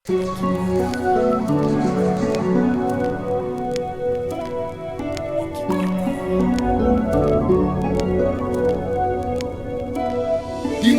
Ima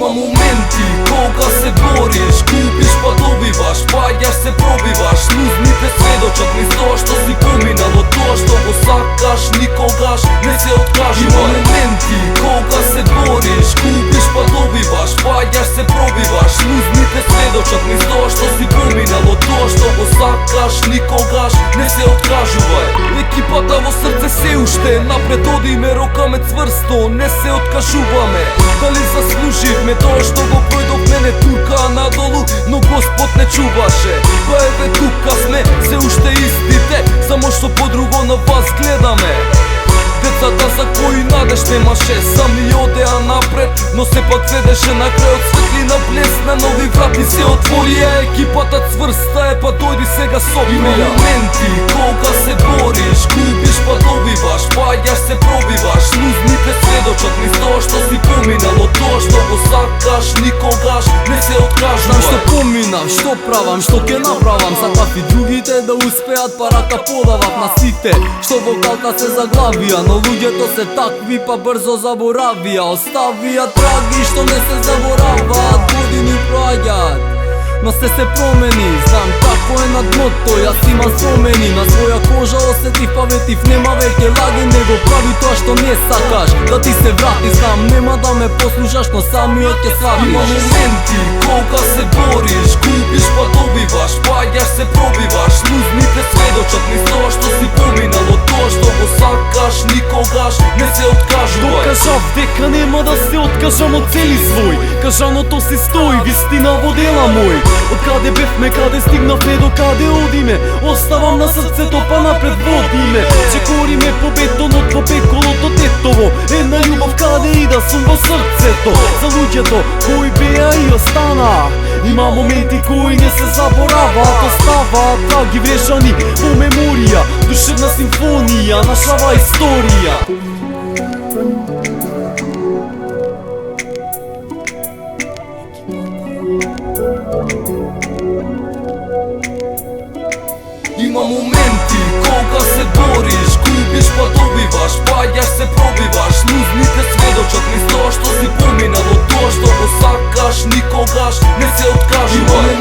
momenti koga se boriš, kupiš pa dobivaš, paljaš se probivaš, sluznite svedočat mi to što si pominalo, to što go sakaš, nikogaš, ne se otkaži. Ima momenti koga se boriš, kupiš pa dobivaš, paljaš se probivaš, sluznite svedočat mi to što si pominalo, to što go sakaš, nikogaš, ne se otkažuvaj. Ekipata vo srce se ušte, napred odime rokame cvrsto, ne se otkažuvame. Da li zasluži me to što go projdov mene turka nadolu, no Gospod ne čuvaše. Pa eve tuka sme se ušte istite, samo što podrugo na vas gledame. Dецата за кои надеж немаше, сами одеа напред, но сепак седеше на крајот светлина блесна, нови врати се отворија, екипата цврста е, па дојди сега со мене. Има моменти кога се бориш, купиш па добиваш, паѓаш се пробиваш, лузните сведочат ми тоа што си поминало, тоа што го сакаш, никогаш не се откажуваш. Знам што поминав, што правам, што ќе направам, сакав и другите да успеат, па рака подавав на сите, што вокалта се заглавија, но луѓето се такви па брзо заборавија, оставија траги што не се забораваат, години проаѓаат, но се промени. Знам како е на дното, јас имам спомени, на своја кожа осетив па ветив, нема веќе лаги, него прави тоа што не сакаш, да ти се врати. Знам нема да ме послушаш, но самиот ќе сватиш. Има моменти кога се бориш, купиш па добиваш, паѓаш се пробиваш, лузните сведочат ми тоа што си поминало, тоа што го сакаш, никогаш не се откажувай. Докажав дека нема да се откажам од цели свој, кажаното се стои, вистина во дела мој. Од каде бевме, каде стигнавме, до каде одиме, оставам на срцето па напред водиме. Чекориме по бетонот, по пеколото тетово, една љубов каде и да сум во срцето. За луѓето кои беа и остана, има моменти кои не се забораваат, оставаат траги врешани во меморија, душевна симфонија, нашава историја. Има моменти кога се бориш, купиш па добиваш, паѓаш се пробиваш, лузните сведочат ми тоа што си поминало, тоа што го сакаш, никогаш не се откажувай.